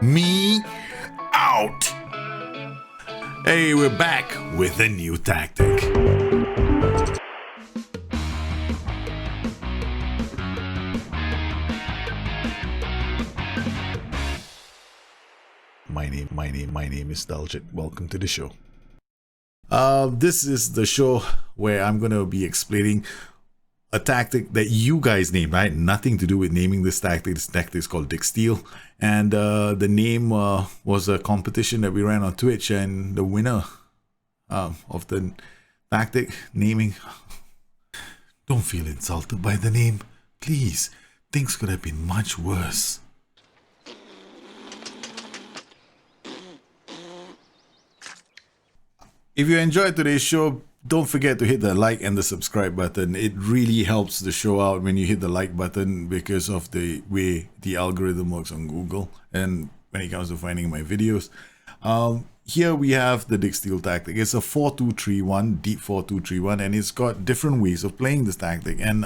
Me out. Hey, we're back with a new tactic. My name is Daljit. Welcome to the show. This is the show where I'm gonna be explaining a tactic that you guys named. I had nothing to do with naming this tactic. This tactic is called DIJKSTEEL, and the name was a competition that we ran on Twitch, and the winner of the tactic naming. Don't feel insulted by the name, please. Things could have been much worse. If you enjoyed today's show, don't forget to hit the like and the subscribe button. It really helps the show out when you hit the like button because of the way the algorithm works on Google and when it comes to finding my videos. Here we have the Dicksteel tactic. It's a 4-2-3-1, deep 4-2-3-1, and it's got different ways of playing this tactic. And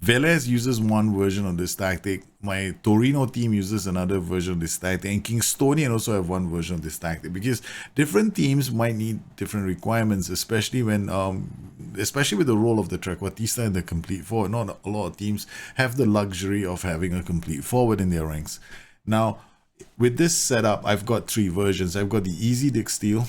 Velez uses one version of this tactic. My Torino team uses another version of this tactic, and Kingstonian also have one version of this tactic, because different teams might need different requirements, especially when especially with the role of the trequartista and the complete forward. Not a lot of teams have the luxury of having a complete forward in their ranks. Now, with this setup, I've got three versions. I've got the Easy Dicksteel,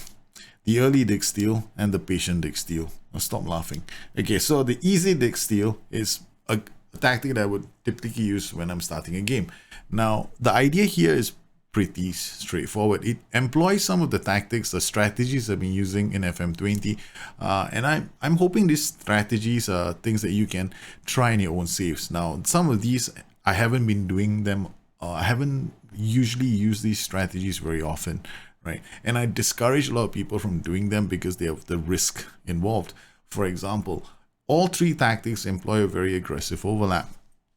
the Early Dicksteel, and the Patient Dicksteel. Now stop laughing. Okay, so the Easy Dicksteel is a tactic that I would typically use when I'm starting a game. Now, the idea here is pretty straightforward. It employs some of the tactics, the strategies I've been using in FM20, and I'm hoping these strategies are things that you can try in your own saves. Now, some of these I haven't been doing them. I haven't usually used these strategies very often, right? And I discourage a lot of people from doing them because they have the risk involved. For example, all three tactics employ a very aggressive overlap.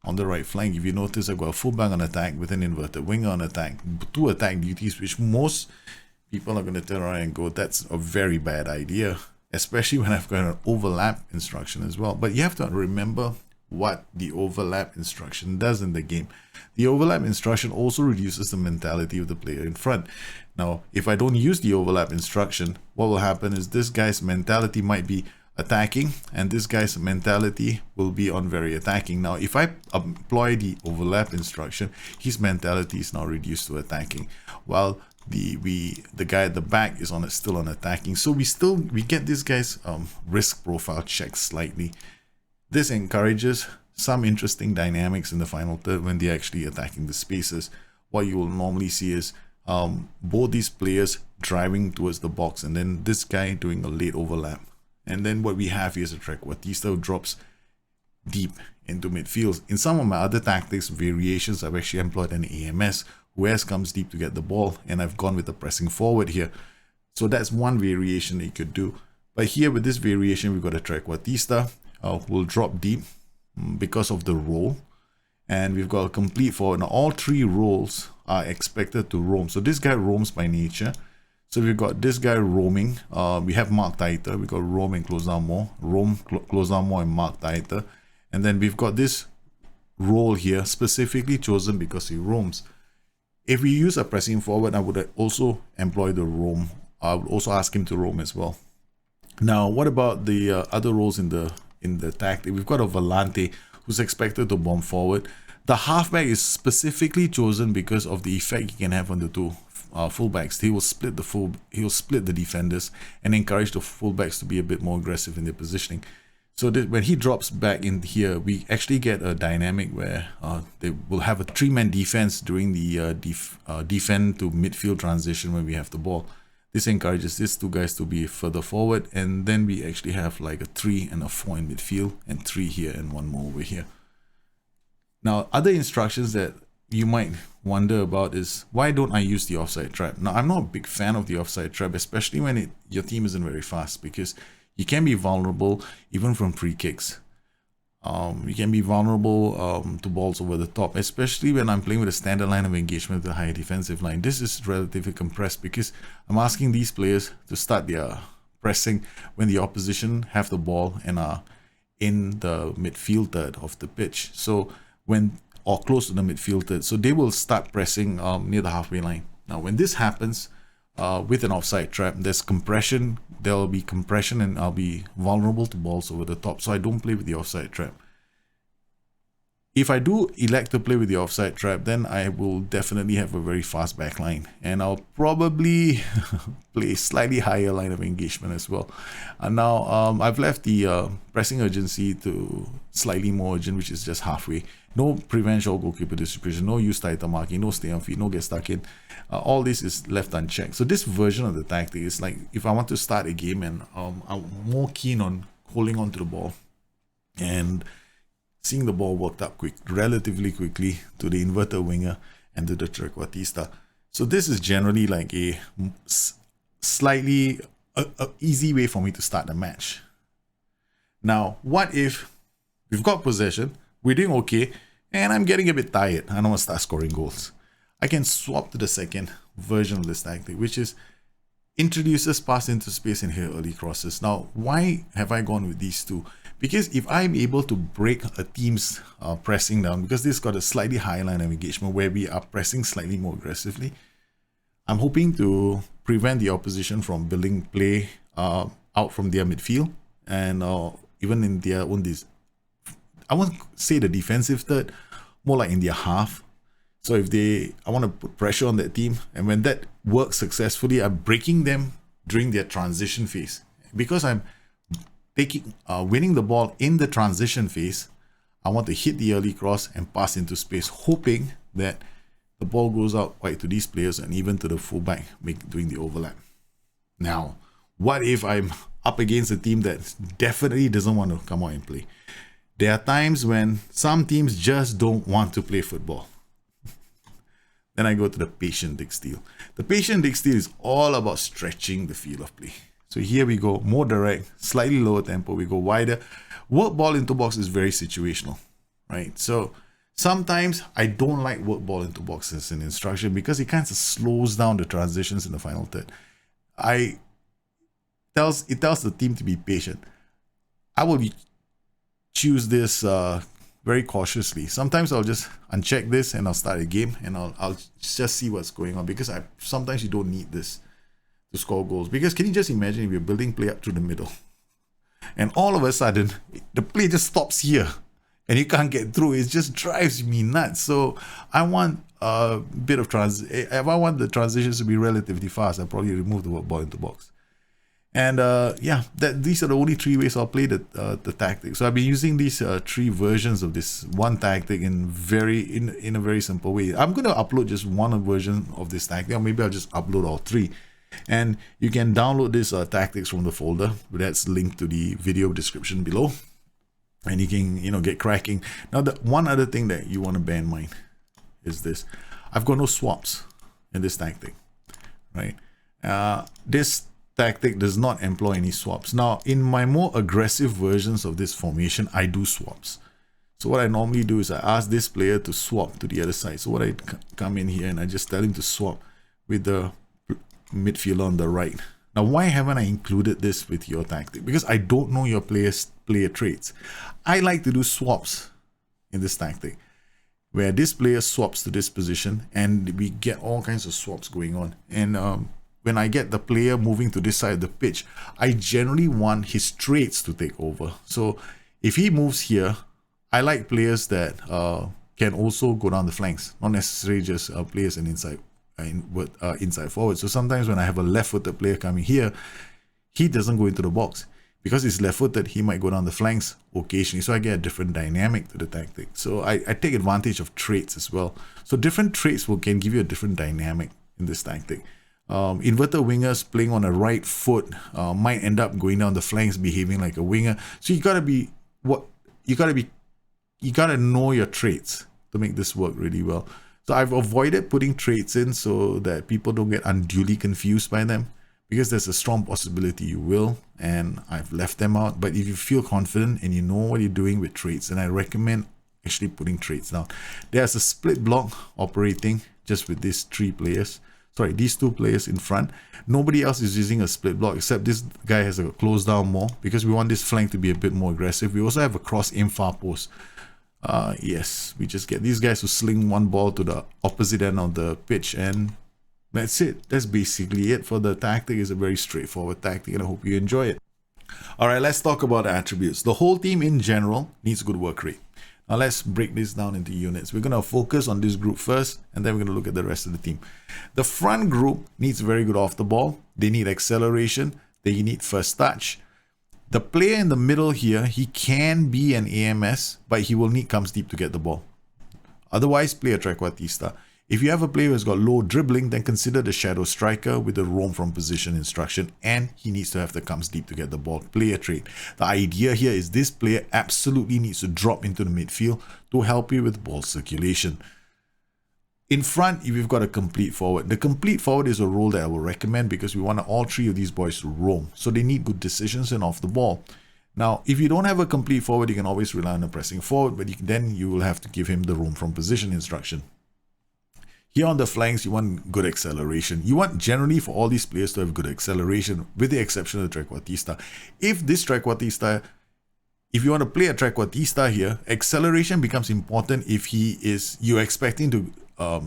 On the right flank, if you notice, I've got a fullback on attack with an inverted winger on attack, two attack duties, which most people are going to turn around and go, that's a very bad idea, especially when I've got an overlap instruction as well. But you have to remember what the overlap instruction does in the game. The overlap instruction also reduces the mentality of the player in front. Now, if I don't use the overlap instruction, what will happen is this guy's mentality might be attacking, and this guy's mentality will be on very attacking. Now, if I employ the overlap instruction, his mentality is now reduced to attacking, while the guy at the back is still on attacking. So we get this guy's risk profile checked slightly. This encourages some interesting dynamics in the final third when they're actually attacking the spaces. What you will normally see is both these players driving towards the box, and then this guy doing a late overlap. And then what we have here is a trequartista who drops deep into midfield. In some of my other tactics variations, I've actually employed an AMS who comes deep to get the ball, and I've gone with the pressing forward here. So that's one variation that you could do. But here with this variation, we've got a trequartista who will drop deep because of the roll, and we've got a complete forward. Now all three roles are expected to roam. So this guy roams by nature. So we've got this guy roaming. We have mark tighter. We've got roam and close down more. Roam, close down more, and mark tighter. And then we've got this role here specifically chosen because he roams. If we use a pressing forward, I would also employ the roam. I would also ask him to roam as well. Now, what about the other roles in the tactic? We've got a volante who's expected to bomb forward. The halfback is specifically chosen because of the effect he can have on the two fullbacks. He will split the defenders and encourage the fullbacks to be a bit more aggressive in their positioning. So that when he drops back in here, we actually get a dynamic where they will have a three-man defense during the defend to midfield transition when we have the ball. This encourages these two guys to be further forward, and then we actually have like a 3 and a 4 in midfield, and 3 here and 1 more over here. Now, other instructions that you might wonder about is, why don't I use the offside trap? Now, I'm not a big fan of the offside trap, especially when your team isn't very fast, because you can be vulnerable even from free kicks. You can be vulnerable to balls over the top, especially when I'm playing with a standard line of engagement with a higher defensive line. This is relatively compressed because I'm asking these players to start their pressing when the opposition have the ball and are in the midfield third of the pitch. So or close to the midfield third. So they will start pressing near the halfway line. Now, when this happens with an offside trap, there's compression. There will be compression and I'll be vulnerable to balls over the top. So I don't play with the offside trap. If I do elect to play with the offside trap, then I will definitely have a very fast backline. And I'll probably play slightly higher line of engagement as well. And now I've left the pressing urgency to slightly more urgent, which is just halfway. No prevent short goalkeeper distribution, no use tighter marking, no stay on feet, no get stuck in. All this is left unchecked. So this version of the tactic is like if I want to start a game and I'm more keen on holding on to the ball and seeing the ball worked up relatively quickly to the inverted winger and to the trequartista. So this is generally like a slightly easy way for me to start the match. Now, what if we've got possession, we're doing okay, and I'm getting a bit tired. I don't want to start scoring goals. I can swap to the second version of this tactic, which is introduces pass into space and hit early crosses. Now, why have I gone with these two? Because if I'm able to break a team's pressing down, because this got a slightly higher line of engagement where we are pressing slightly more aggressively, I'm hoping to prevent the opposition from building play out from their midfield and even in their own, I won't say the defensive third, more like in their half. So if I want to put pressure on that team, and when that works successfully, I'm breaking them during their transition phase. Because I'm winning the ball in the transition phase, I want to hit the early cross and pass into space, hoping that the ball goes out wide to these players and even to the fullback doing the overlap. Now, what if I'm up against a team that definitely doesn't want to come out and play? There are times when some teams just don't want to play football. Then I go to the Patient Dicksteel. The Patient Dicksteel is all about stretching the field of play. So here we go, more direct, slightly lower tempo, we go wider. Work ball into box is very situational, right? So sometimes I don't like work ball into box as an instruction because it kind of slows down the transitions in the final third. It tells the team to be patient. I will choose this very cautiously. Sometimes I'll just uncheck this and I'll start a game and I'll just see what's going on, because sometimes you don't need this to score goals. Because can you just imagine if you're building play up through the middle and all of a sudden the play just stops here and you can't get through? It just drives me nuts. So I want a bit of if I want the transitions to be relatively fast, I'll probably remove the work ball into box. And yeah, these are the only three ways I'll play the tactic. So I've been using these three versions of this one tactic in a very simple way. I'm going to upload just one version of this tactic, or maybe I'll just upload all three. And you can download this tactics from the folder that's linked to the video description below, and you can get cracking. Now, the one other thing that you want to bear in mind is this: I've got no swaps in this tactic, right? This tactic does not employ any swaps. Now, in my more aggressive versions of this formation, I do swaps. So what I normally do is I ask this player to swap to the other side. So what I come in here and I just tell him to swap with the midfielder on the right. Now, why haven't I included this with your tactic? Because I don't know your player traits. I like to do swaps in this tactic, where this player swaps to this position and we get all kinds of swaps going on. And when I get the player moving to this side of the pitch, I generally want his traits to take over. So if he moves here, I like players that can also go down the flanks, not necessarily just players and inside forward. So sometimes when I have a left-footed player coming here, he doesn't go into the box. Because he's left-footed, he might go down the flanks occasionally. So I get a different dynamic to the tactic. So I take advantage of traits as well. So different traits can give you a different dynamic in this tactic. Inverted wingers playing on a right foot might end up going down the flanks, behaving like a winger. So you gotta know your traits to make this work really well. So I've avoided putting traits in so that people don't get unduly confused by them, because there's a strong possibility you will, and I've left them out. But if you feel confident and you know what you're doing with traits, then I recommend actually putting traits down. There's a split block operating just with these two players in front. Nobody else is using a split block except this guy has a close down more, because we want this flank to be a bit more aggressive. We also have a cross in far post. Yes, we just get these guys to sling one ball to the opposite end of the pitch, and That's it. That's basically it for the tactic. It's a very straightforward tactic, and I hope you enjoy it. All right, let's talk about attributes. The whole team in general needs good work rate. Now let's break this down into units. We're going to focus on this group first, and then we're going to look at the rest of the team. The front group needs very good off the ball. They need acceleration. They need first touch. The player in the middle here, he can be an AMS, but he will need comes deep to get the ball. Otherwise, play a trequartista. If you have a player who's got low dribbling, then consider the shadow striker with the roam from position instruction, and he needs to have the comes deep to get the ball. Player trait. The idea here is this player absolutely needs to drop into the midfield to help you with ball circulation. In front, if you've got a complete forward, the complete forward is a role that I will recommend because we want all three of these boys to roam. So they need good decisions and off the ball. Now, if you don't have a complete forward, you can always rely on a pressing forward, but then you will have to give him the roam from position instruction. Here on the flanks, you want good acceleration. You want generally for all these players to have good acceleration, with the exception of the trequartista. If you want to play a trequartista here, acceleration becomes important if you're expecting to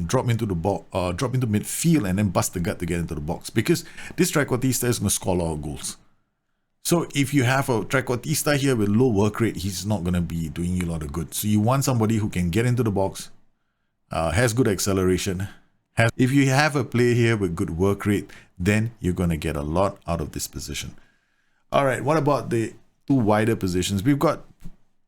drop into midfield and then bust the gut to get into the box, because this trequartista is going to score a lot of goals. So if you have a trequartista here with low work rate, he's not going to be doing you a lot of good. So you want somebody who can get into the box, has good acceleration. If you have a player here with good work rate, then you're going to get a lot out of this position. All right, what about the two wider positions?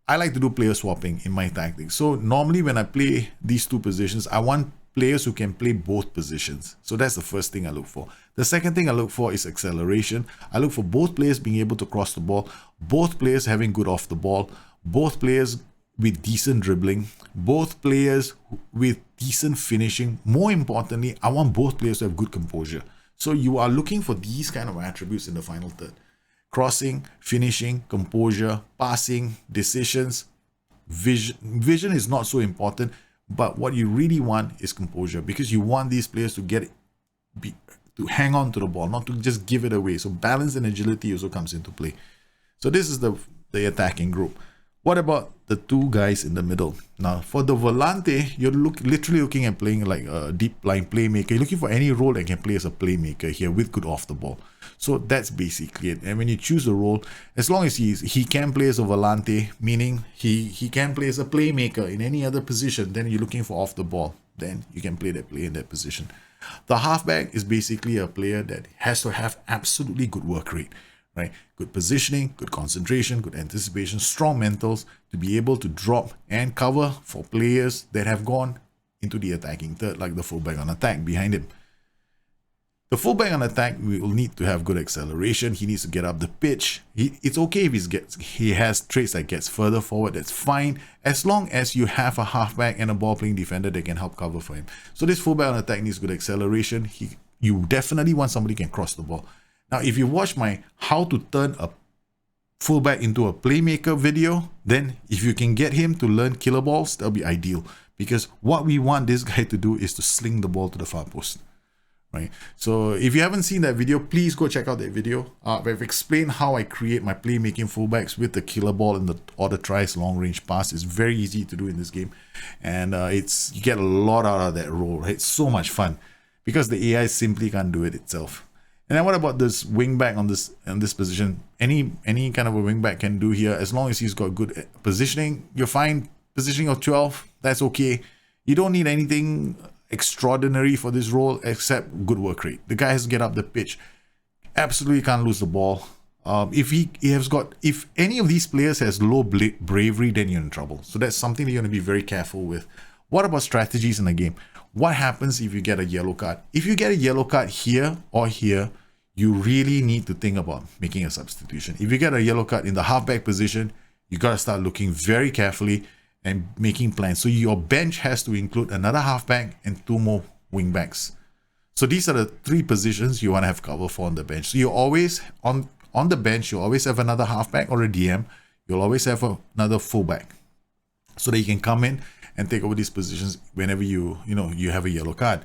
I like to do player swapping in my tactics. So normally when I play these two positions, I want players who can play both positions. So that's the first thing I look for. The second thing I look for is acceleration. I look for both players being able to cross the ball, both players having good off the ball, both players with decent dribbling, both players with decent finishing. More importantly, I want both players to have good composure. So you are looking for these kind of attributes in the final third. Crossing, finishing, composure, passing, decisions. Vision is not so important, but what you really want is composure, because you want these players to to hang on to the ball, not to just give it away. So balance and agility also comes into play. So this is the attacking group. What about the two guys in the middle? Now, for the volante, you're literally looking at playing like a deep line playmaker. You're looking for any role that can play as a playmaker here with good off the ball. So that's basically it. And when you choose a role, as long as he can play as a volante, meaning he can play as a playmaker in any other position, then you're looking for off the ball. Then you can play in that position. The halfback is basically a player that has to have absolutely good work rate. Right? Good positioning, good concentration, good anticipation, strong mentals to be able to drop and cover for players that have gone into the attacking third, like the fullback on attack behind him. The fullback on attack will need to have good acceleration. He needs to get up the pitch. It's okay if he has traits that gets further forward. That's fine, as long as you have a halfback and a ball-playing defender that can help cover for him. So this fullback on attack needs good acceleration. You definitely want somebody who can cross the ball. Now, if you watch my how to turn a fullback into a playmaker video, then if you can get him to learn killer balls, that'll be ideal. Because what we want this guy to do is to sling the ball to the far post. Right? So if you haven't seen that video, please go check out that video. I've explained how I create my playmaking fullbacks with the killer ball and the tries long range pass. It's very easy to do in this game. And you get a lot out of that role. Right? It's so much fun because the AI simply can't do it itself. And then what about this wingback on this position? Any kind of a wingback can do here, as long as he's got good positioning. You're fine. Positioning of 12, that's okay. You don't need anything extraordinary for this role except good work rate. The guy has to get up the pitch. Absolutely can't lose the ball. If any of these players has low bravery, then you're in trouble. So that's something that you're going to be very careful with. What about strategies in the game? What happens if you get a yellow card? If you get a yellow card here or here, you really need to think about making a substitution. If you get a yellow card in the halfback position, you got to start looking very carefully and making plans. So your bench has to include another halfback and 2 more wingbacks. So these are the 3 positions you want to have cover for on the bench. So you always, on the bench, you always have another halfback or a DM. You'll always have another fullback, so that you can come in and take over these positions whenever you have a yellow card.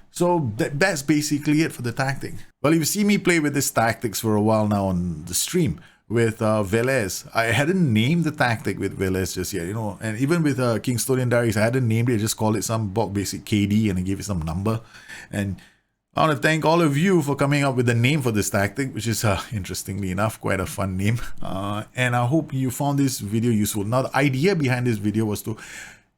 So that's basically it for the tactic. Well, you've seen me play with this tactics for a while now on the stream with Velez. I hadn't named the tactic with Velez just yet, and even with Kingstonian Diaries, I hadn't named it. I just called it some basic KD and I gave it some number. And I want to thank all of you for coming up with the name for this tactic, which is interestingly enough quite a fun name. And I hope you found this video useful. Now, the idea behind this video was to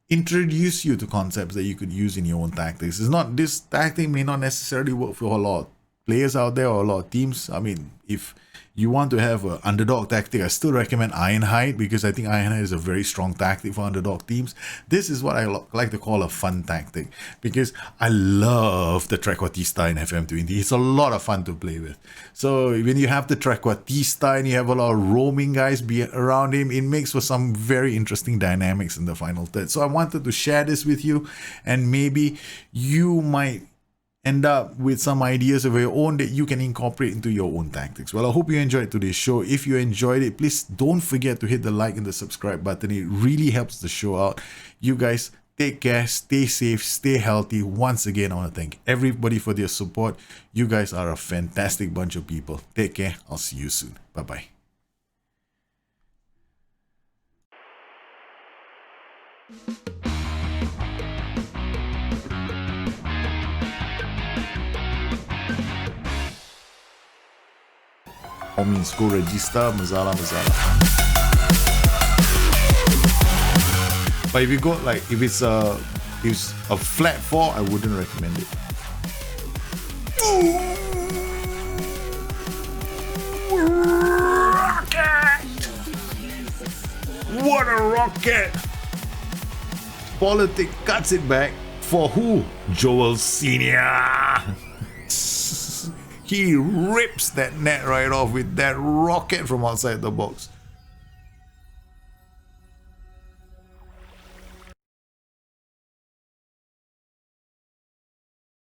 introduce you to concepts that you could use in your own tactics. It's not, this tactic may not necessarily work for a lot of players out there or a lot of teams. I mean, if you want to have an underdog tactic, I still recommend Ironhide, because I think Ironhide is a very strong tactic for underdog teams. This is what I like to call a fun tactic, because I love the Trequartista in FM20. It's a lot of fun to play with. So when you have the Trequartista and you have a lot of roaming guys be around him, it makes for some very interesting dynamics in the final third. So I wanted to share this with you, and maybe you might end up with some ideas of your own that you can incorporate into your own tactics. Well, I hope you enjoyed today's show. If you enjoyed it, please don't forget to hit the like and the subscribe button. It really helps the show out. You guys take care, stay safe, stay healthy. Once again, I want to thank everybody for their support. You guys are a fantastic bunch of people. Take care. I'll see you soon. Bye-bye. All means go register, Mazala. But if you go like, if it's a flat 4, I wouldn't recommend it. Rocket! What a rocket! Politic cuts it back for who? Joel Senior. He rips that net right off with that rocket from outside the box.